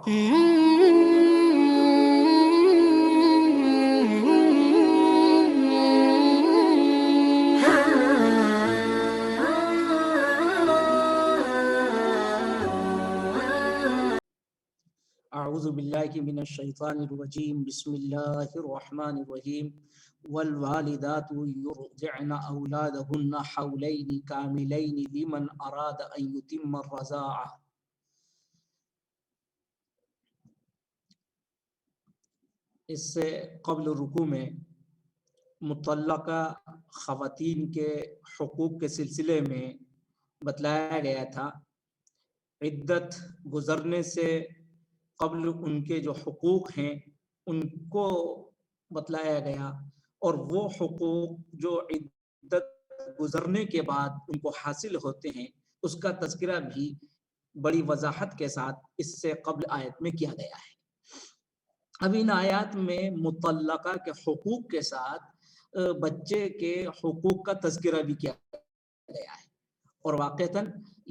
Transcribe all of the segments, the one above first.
اعوذ باللہ من الشیطان الرجیم بسم اللہ الرحمن الرحیم والوالدات یرضعن اولادهن حولین کاملین لمن اراد ان یتم الرضاعہ۔ اس سے قبل رکوع میں مطلقہ خواتین کے حقوق کے سلسلے میں بتلایا گیا تھا۔ عدت گزرنے سے قبل ان کے جو حقوق ہیں ان کو بتلایا گیا، اور وہ حقوق جو عدت گزرنے کے بعد ان کو حاصل ہوتے ہیں اس کا تذکرہ بھی بڑی وضاحت کے ساتھ اس سے قبل آیت میں کیا گیا ہے۔ اب ان آیات میں مطلقہ کے حقوق کے ساتھ بچے کے حقوق کا تذکرہ بھی کیا گیا ہے، اور واقعتاً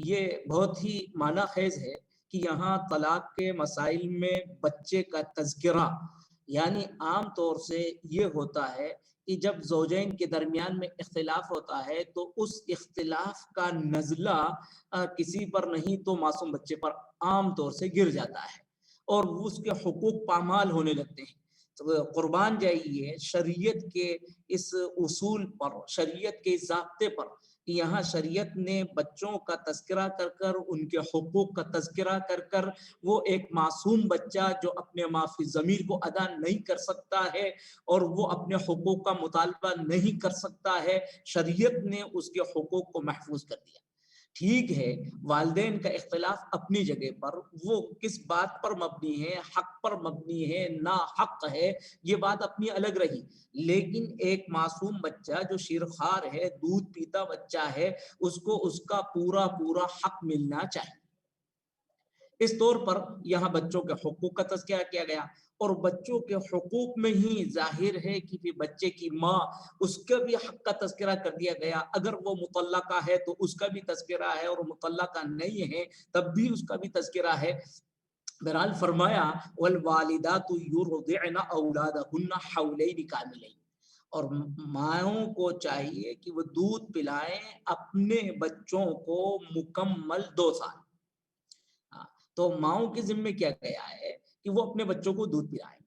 یہ بہت ہی معنی خیز ہے کہ یہاں طلاق کے مسائل میں بچے کا تذکرہ، یعنی عام طور سے یہ ہوتا ہے کہ جب زوجین کے درمیان میں اختلاف ہوتا ہے تو اس اختلاف کا نزلہ کسی پر نہیں تو معصوم بچے پر عام طور سے گر جاتا ہے، اور اس کے حقوق پامال ہونے لگتے ہیں۔ تو قربان جائیے شریعت کے اس اصول پر، شریعت کے ضابطے پر، یہاں شریعت نے بچوں کا تذکرہ کر کر، ان کے حقوق کا تذکرہ کر کر، وہ ایک معصوم بچہ جو اپنے ما فی الضمیر کو ادا نہیں کر سکتا ہے اور وہ اپنے حقوق کا مطالبہ نہیں کر سکتا ہے، شریعت نے اس کے حقوق کو محفوظ کر دیا۔ ٹھیک ہے، والدین کا اختلاف اپنی جگہ پر، وہ کس بات پر مبنی ہے، حق پر مبنی ہے نا حق ہے، یہ بات اپنی الگ رہی، لیکن ایک معصوم بچہ جو شیرخوار ہے، دودھ پیتا بچہ ہے، اس کو اس کا پورا پورا حق ملنا چاہیے۔ اس طور پر یہاں بچوں کے حقوق کا تذکرہ کیا گیا، اور بچوں کے حقوق میں ہی ظاہر ہے کہ پھر بچے کی ماں، اس کا بھی حق کا تذکرہ کر دیا گیا۔ اگر وہ مطلقہ ہے تو اس کا بھی تذکرہ ہے، اور مطلقہ نہیں ہے تب بھی اس کا بھی تذکرہ ہے۔ بہرحال فرمایا والوالدات یرضعن اولادهن حولین کاملین، اور ماؤں کو چاہیے کہ وہ دودھ پلائیں اپنے بچوں کو مکمل 2 سال۔ تو ماؤں کے ذمے کیا گیا ہے کہ وہ اپنے بچوں کو دودھ پلائیں،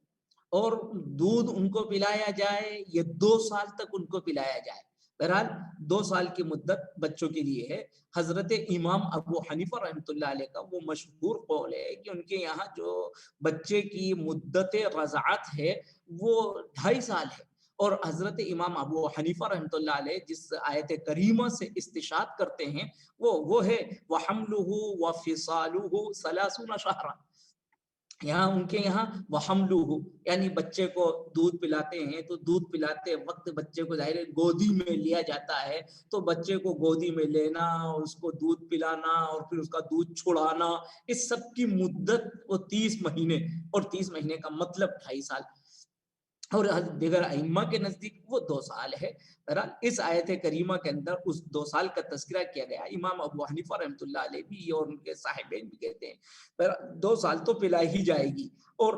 اور دودھ ان کو پلایا جائے، یہ 2 سال تک ان کو پلایا جائے۔ بہرحال 2 سال کی مدت بچوں کے لیے ہے۔ حضرت امام ابو حنیفہ رحمۃ اللہ علیہ کا وہ مشہور قول ہے کہ ان کے یہاں جو بچے کی مدت رضاعت ہے وہ 2.5 سال ہے، اور حضرت امام ابو حنیفہ رحمۃ اللہ علیہ جس آیت کریمہ سے استشہاد کرتے ہیں وہ ہے وَحَمْلُهُ وَفِصَالُهُ 30 شهرًا۔ یہاں ان کے یہاں وَحَمْلُهُ یعنی بچے کو دودھ پلاتے ہیں، تو دودھ پلاتے وقت بچے کو ظاہر گودی میں لیا جاتا ہے، تو بچے کو گودی میں لینا اور اس کو دودھ پلانا اور پھر اس کا دودھ چھڑانا، اس سب کی مدت وہ 30 مہینے، اور 30 مہینے کا مطلب 2.5 سال، اور دیگر ائمہ کے نزدیک وہ 2 سال ہے۔ بہرحال اس آیت کریمہ کے اندر اس 2 سال کا تذکرہ کیا گیا۔ امام ابو حنیفہ رحمۃ اللہ علیہ بھی اور ان کے صاحبین بھی کہتے ہیں 2 سال تو پلائی ہی جائے گی، اور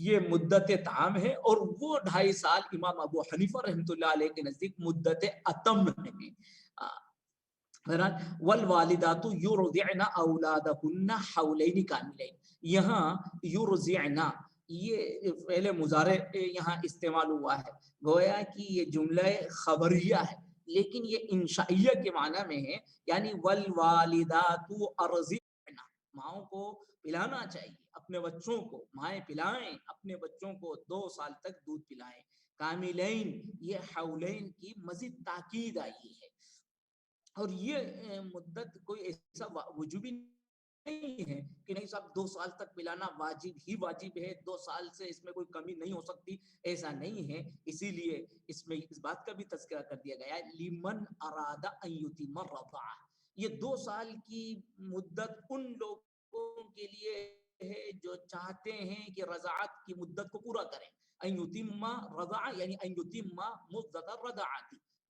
یہ مدت تعام ہے، اور وہ 2.5 سال امام ابو حنیفہ رحمۃ اللہ علیہ کے نزدیک مدت اتم ہے۔ بہرحال والوالدات یرضعن اولادهن حولین کاملین، یہاں یرضعن یہ فعل مضارع یہاں استعمال ہوا ہے، گویا کہ یہ جملہ خبریہ ہے، لیکن یہ انشائیہ کے معنی میں ہے، یعنی والوالدات ارضعن، ماؤں کو پلانا چاہیے اپنے بچوں کو، مائیں پلائیں اپنے بچوں کو، 2 سال تک دودھ پلائیں کاملین، یہ حولین کی مزید تاکید آئی ہے، اور یہ مدت کوئی ایسا وجوبی نہیں ہے کہ نہیں صاحب 2 سال تک پلانا واجب ہی واجب ہے، 2 سال سے اس میں کوئی کمی نہیں ہو سکتی، ایسا نہیں ہے۔ اسی لیے اس میں اس بات کا بھی تذکرہ کر دیا گیا ہے لمن اراد ان یتم الرضاعہ، یہ 2 سال کی مدت ان لوگوں کے لیے ہے جو چاہتے ہیں کہ رضاعت کی مدت کو پورا کریں۔ ان یتم رضاعہ یعنی ان یتم مدت الرضاعہ،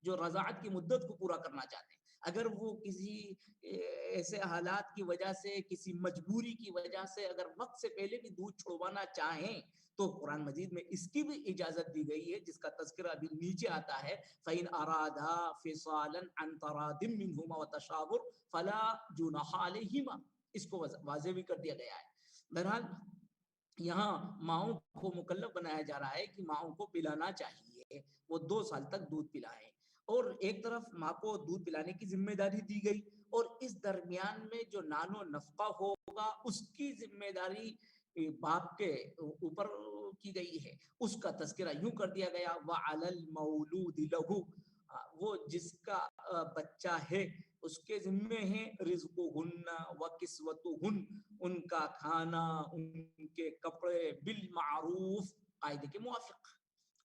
جو رضاعت کی مدت کو پورا کرنا چاہتے ہیں۔ اگر وہ کسی ایسے حالات کی وجہ سے، کسی مجبوری کی وجہ سے اگر وقت سے پہلے بھی دودھ چھڑوانا چاہیں تو قرآن مجید میں اس کی بھی اجازت دی گئی ہے، جس کا تذکرہ ابھی نیچے آتا ہے فَإِنْ أَرَادَا فِصَالًا عَنْ تَرَادٍ مِّنْهُمَا وَتَشَاوُرٍ فَلَا جُنَاحَ عَلَيْهِمَا، اس کو واضح بھی کر دیا گیا ہے۔ بہرحال یہاں ماؤں کو مکلف بنایا جا رہا ہے کہ ماؤں کو پلانا چاہیے، وہ 2 سال تک دودھ پلائیں، اور ایک طرف ماں کو دودھ پلانے کی ذمہ داری دی گئی، اور اس درمیان میں جو نان و نفقہ ہوگا اس کی ذمہ داری باپ کے اوپر کی گئی ہے، اس کا تذکرہ یوں کر دیا گیا وَعَلَى الْمَوْلُودِ لَهُ، وہ جس کا بچہ ہے اس کے ذمے ہیں رزقهن وکسوتهن، ان کا کھانا، ان کے کپڑے، بالمعروف، قاعدے کے موافق،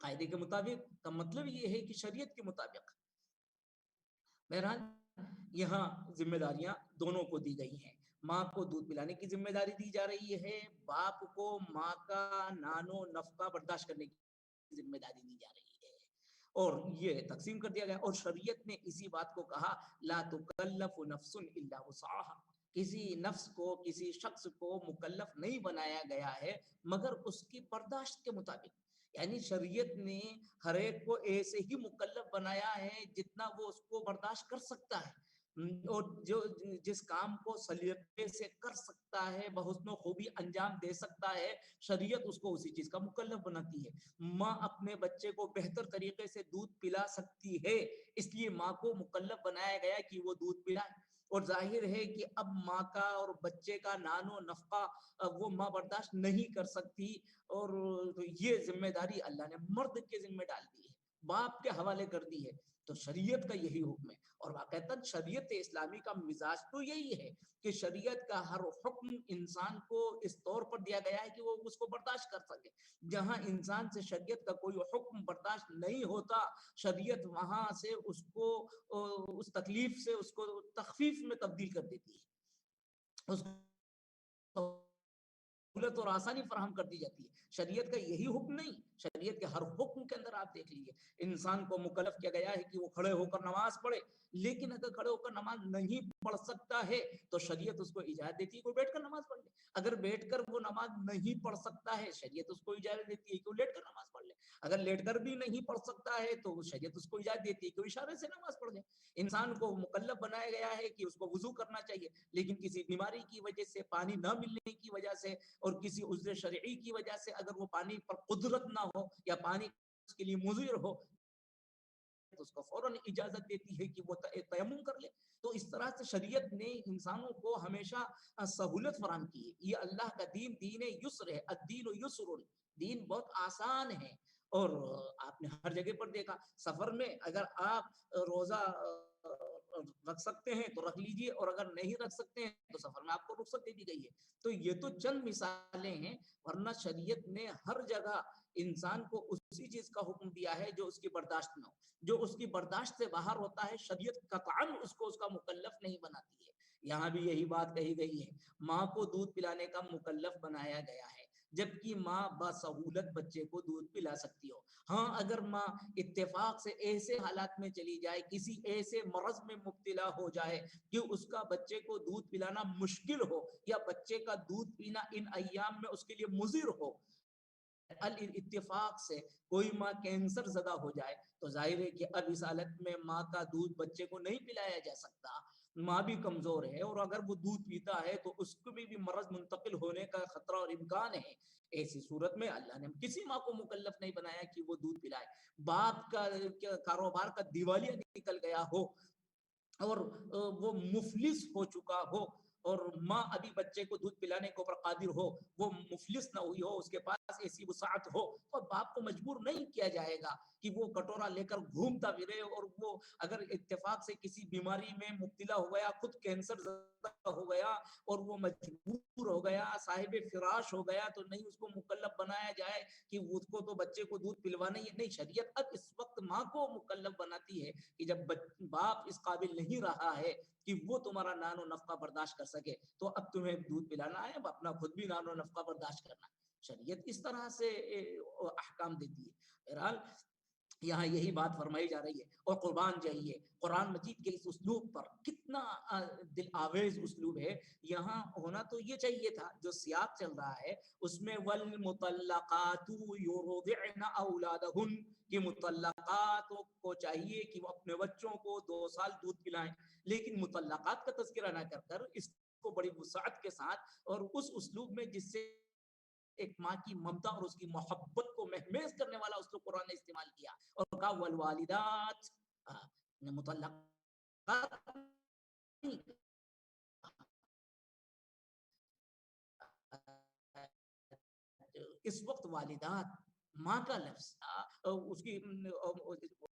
قاعدے کے مطابق کا مطلب یہ ہے کہ شریعت کے مطابق۔ بہرحال یہاں ذمہ داریاں دونوں کو دی گئی ہیں، ماں کو دودھ پلانے کی ذمہ داری دی جا رہی ہے، باپ کو ماں کا نان و نفقہ برداشت کرنے کی ذمہ داری دی جا رہی ہے، اور یہ تقسیم کر دیا گیا۔ اور شریعت نے اسی بات کو کہا لا تکلف نفس الا وسعها، کسی نفس کو، کسی شخص کو مکلف نہیں بنایا گیا ہے مگر اس کی برداشت کے مطابق، یعنی شریعت نے ہر ایک کو ایسے ہی مکلف بنایا ہے جتنا وہ اس کو برداشت کر سکتا ہے، اور جو جس کام کو سلیقے سے کر سکتا ہے، بحسن و خوبی انجام دے سکتا ہے، شریعت اس کو اسی چیز کا مکلف بناتی ہے۔ ماں اپنے بچے کو بہتر طریقے سے دودھ پلا سکتی ہے، اس لیے ماں کو مکلف بنایا گیا کہ وہ دودھ پلائے، اور ظاہر ہے کہ اب ماں کا اور بچے کا نان و نفقہ وہ ماں برداشت نہیں کر سکتی، اور یہ ذمہ داری اللہ نے مرد کے ذمہ ڈال دی ہے، باپ کے حوالے کر دی ہے، تو شریعت کا یہی حکم ہے۔ اور واقعتاً شریعت اسلامی کا مزاج تو یہی ہے کہ شریعت کا ہر حکم انسان کو اس طور پر دیا گیا ہے کہ وہ اس کو برداشت کر سکے، جہاں انسان سے شریعت کا کوئی حکم برداشت نہیں ہوتا، شریعت وہاں سے اس کو اس تکلیف سے اس کو تخفیف میں تبدیل کر دیتی ہے، اس سہولت اور آسانی فراہم کر دی جاتی ہے۔ شریعت کا یہی حکم نہیں، شریعت کے ہر حکم کے اندر آپ دیکھ لیجئے انسان کو مکلف کیا گیا ہے کہ وہ کھڑے ہو کر نماز پڑھے، لیکن اگر کھڑے ہو کر نماز نہیں پڑھ سکتا ہے تو شریعت اس کو اجازت دیتی ہے کہ وہ بیٹھ کر نماز پڑھ لے، اگر بیٹھ کر وہ نماز نہیں پڑھ سکتا ہے شریعت اس کو اجازت دیتی ہے کہ وہ لیٹ کر نماز پڑھ لے، اگر لیٹ کر بھی نہیں پڑھ سکتا ہے تو شریعت اس کو اجازت دیتی ہے کہ وہ اشارے سے نماز پڑھ لے۔ انسان کو مکلف بنایا گیا ہے کہ اس کو وضو کرنا چاہیے، لیکن کسی بیماری کی وجہ سے، پانی نہ ملنے کی وجہ سے، اور کسی عذر شرعی کی وجہ سے اگر وہ پانی پر قدرت نہ ہو یا پانی اس کے لیے مضر ہو تو اس کو فوراً اجازت دیتی ہے کہ وہ تیمم کر لے۔ تو اس طرح سے شریعت نے انسانوں کو ہمیشہ سہولت فراہم کی ہے۔ یہ اللہ کا دین دین یسر ہے، الدین یسر، دین بہت آسان ہے، اور آپ نے ہر جگہ پر دیکھا سفر میں اگر آپ روزہ رکھ سکتے ہیں تو رکھ لیجئے، اور اگر نہیں رکھ سکتے ہیں تو سفر میں آپ کو رخصت دے دی گئی ہے۔ تو یہ تو چند مثالیں ہیں، ورنہ شریعت نے ہر جگہ انسان کو اسی چیز کا حکم دیا ہے جو اس کی برداشت میں ہو، جو اس کی برداشت سے باہر ہوتا ہے شریعت قطعاً اس کو اس کا مکلف نہیں بناتی ہے۔ یہاں بھی یہی بات کہی گئی ہے، ماں کو دودھ پلانے کا مکلف بنایا گیا ہے، جبکہ ماں بسہولت بچے کو دودھ پلا سکتی ہو۔ ہاں اگر ماں اتفاق سے ایسے حالات میں چلی جائے، کسی ایسے مرض میں مبتلا ہو جائے کہ اس کا بچے کو دودھ پلانا مشکل ہو، یا بچے کا دودھ پینا ان ایام میں اس کے لیے مضر ہو، اتفاق سے کوئی ماں کینسر زدہ ہو جائے تو ظاہر ہے کہ اب اس حالت میں ماں کا دودھ بچے کو نہیں پلایا جا سکتا، ماں بھی کمزور ہے، اور اگر وہ دودھ پیتا ہے تو اس کو بھی مرض منتقل ہونے کا خطرہ اور امکان ہے۔ ایسی صورت میں اللہ نے کسی ماں کو مکلف نہیں بنایا کہ وہ دودھ پلائے۔ باپ کا کاروبار کا دیوالیہ نکل گیا ہو اور وہ مفلس ہو چکا ہو، اور ماں ابھی بچے کو دودھ پلانے کے اوپر قادر ہو، وہ مفلس نہ ہوئی ہو، اس کے پاس ایسی وسعت ہو، تو باپ کو مجبور نہیں کیا جائے گا کہ وہ کٹورا لے کر گھومتا پھرے، اور وہ اگر اتفاق سے کسی بیماری میں مبتلا ہو گیا، خود کینسر زدہ ہو گیا اور وہ مجبور ہو گیا، صاحب فراش ہو گیا، تو نہیں اس کو مکلف بنایا جائے کہ اس کو تو بچے کو دودھ پلوانا ہی نہیں۔ شریعت اب اس وقت ماں کو مکلف بناتی ہے کہ جب باپ اس قابل نہیں رہا ہے کہ وہ تمہارا نان و نفقہ برداشت کر سکے تو اب تمہیں دودھ پلانا ہے، اب اپنا خود بھی نان و نفقہ برداشت کرنا ہے۔ شریعت اس طرح سے احکام دیتی ہے۔ بہرحال یہاں یہی بات فرمائی جا رہی ہے. اور قربان جائیے قرآن مجید کے اس اسلوب پر کتنا دل آویز اسلوب ہے. یہاں ہونا تو یہ چاہیے تھا جو سیاق چل رہا ہے اس میں والمطلقات یرضعن اولادہن کہ مطلقات کو چاہیے کہ وہ اپنے بچوں کو 2 سال دودھ پلائیں، لیکن مطلقات کا تذکرہ نہ کر کر اس کو بڑی وسعت کے ساتھ اور اس اسلوب میں جس سے ایک ماں کی ممتا اور اس کی محبت کو مہمیز کرنے والا اسلوب قرآن نے استعمال کیا اور کہا والوالدات مطلقات اس وقت والدات ماں کا لفظ اس کی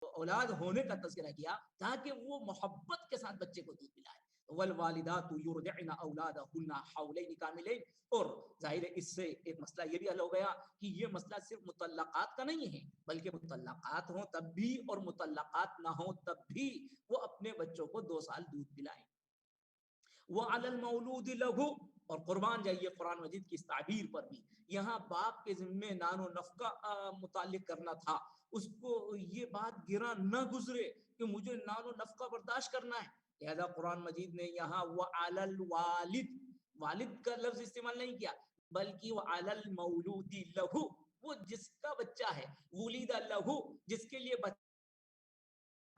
اولاد ہونے کا تذکرہ کیا تاکہ وہ محبت کے ساتھ بچے کو دودھ پلائے. والوالدات یرضعن اولادهن حولین کاملین. اور ظاہر ہے اس سے ایک مسئلہ یہ بھی حل ہو گیا کہ یہ مسئلہ صرف مطلقات کا نہیں ہے بلکہ مطلقات ہوں تب بھی اور مطلقات نہ ہوں تب بھی وہ اپنے بچوں کو 2 سال دودھ پلائیں. وعلی المولود لہ. اور قربان جائیے قرآن مجید کی اس تعبیر پر بھی یہاں باپ کے ذمے نان و نفقہ متعلق کرنا تھا. اس کو یہ بات گرا نہ گزرے کہ مجھے نان و نفقہ برداشت کرنا ہے، لہذا قرآن مجید نے یہاں وعلی الوالد والد کا لفظ استعمال نہیں کیا بلکہ وعلی المولود لہ، وہ جس کا بچہ ہے، ولید لہ جس کے لیے بچہ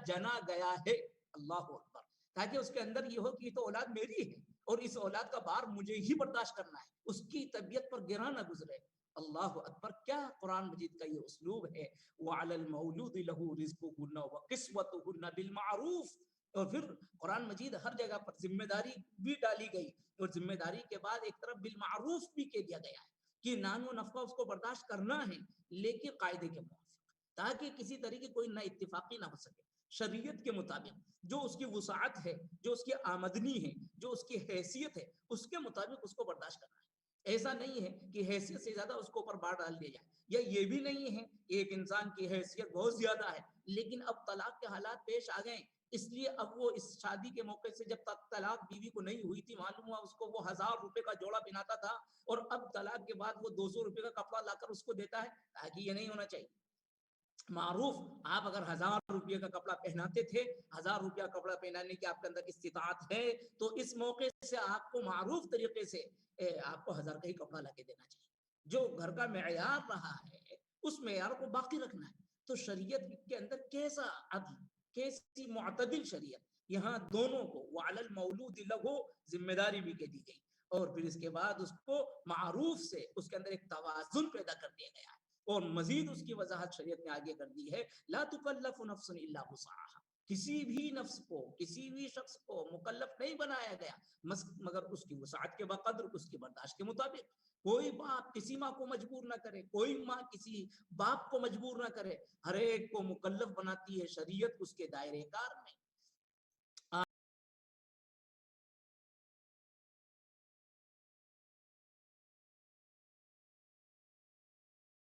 جنا گیا ہے. اللہ اکبر. تاکہ اس کے اندر یہ ہو کہ یہ تو اولاد میری ہے اور اس اولاد کا بار مجھے ہی برداشت کرنا ہے، اس کی طبیعت پر گرا نہ گزرے. اللہ اکبر. کیا قرآن مجید کا یہ اسلوب ہے. وعلی المولود لہ رزقہن وکسوتہن بالمعروف. اور پھر قرآن مجید ہر جگہ پر ذمہ داری بھی ڈالی گئی اور ذمہ داری کے بعد ایک طرف بالمعروف بھی کہہ دیا گیا ہے کہ نان و نفقہ اس کو برداشت کرنا ہے لیکن قاعدے کے موافق، تاکہ کسی طرح کی کوئی نہ اتفاقی نہ ہو سکے. شریعت کے مطابق جو اس کی وسعت ہے، جو اس کی آمدنی ہے، جو اس کی حیثیت ہے، اس کے مطابق اس کو برداشت کرنا ہے. ایسا نہیں ہے کہ حیثیت سے زیادہ اس کو اوپر بار ڈال دیا جائے، یا یہ بھی نہیں ہے ایک انسان کی حیثیت بہت زیادہ ہے لیکن اب طلاق کے حالات پیش آ گئے، اس لیے اب وہ اس شادی کے موقع سے جب تک طلاق بیوی کو نہیں ہوئی تھی معلوم ہوا اس کو وہ 1000 روپے کا جوڑا پہناتا تھا اور اب طلاق کے بعد وہ 200 روپے کا کپڑا لا کر اس کو دیتا ہے. تاکہ یہ نہیں ہونا چاہیے. معروف آپ اگر 1000 روپے کا کپڑا پہناتے تھے، 1000 روپیہ کپڑا پہنانے کی آپ کے اندر استطاعت ہے تو اس موقع سے آپ کو معروف طریقے سے آپ کو 1000 کا ہی کپڑا لا کے دینا چاہیے. جو گھر کا معیار رہا ہے اس معیار کو باقی رکھنا ہے. تو شریعت کے اندر کیسا عدل، کیسی معتدل شریعت. یہاں دونوں کو وعلی المولود لہ ذمہ داری بھی کہہ دی گئی اور پھر اس کے بعد اس کو معروف سے اس کے اندر ایک توازن پیدا کر دیا گیا ہے. اور مزید اس کی وضاحت شریعت نے آگے کر دی ہے لا تکلف نفس الا وسعها. کسی بھی نفس کو، کسی بھی شخص کو مکلف نہیں بنایا گیا مگر اس کی وسعت کے بقدر، اس کی برداشت کے مطابق. کوئی باپ کسی ماں کو مجبور نہ کرے، کوئی ماں کسی باپ کو مجبور نہ کرے. ہر ایک کو مکلف بناتی ہے شریعت اس کے دائرے کار میں.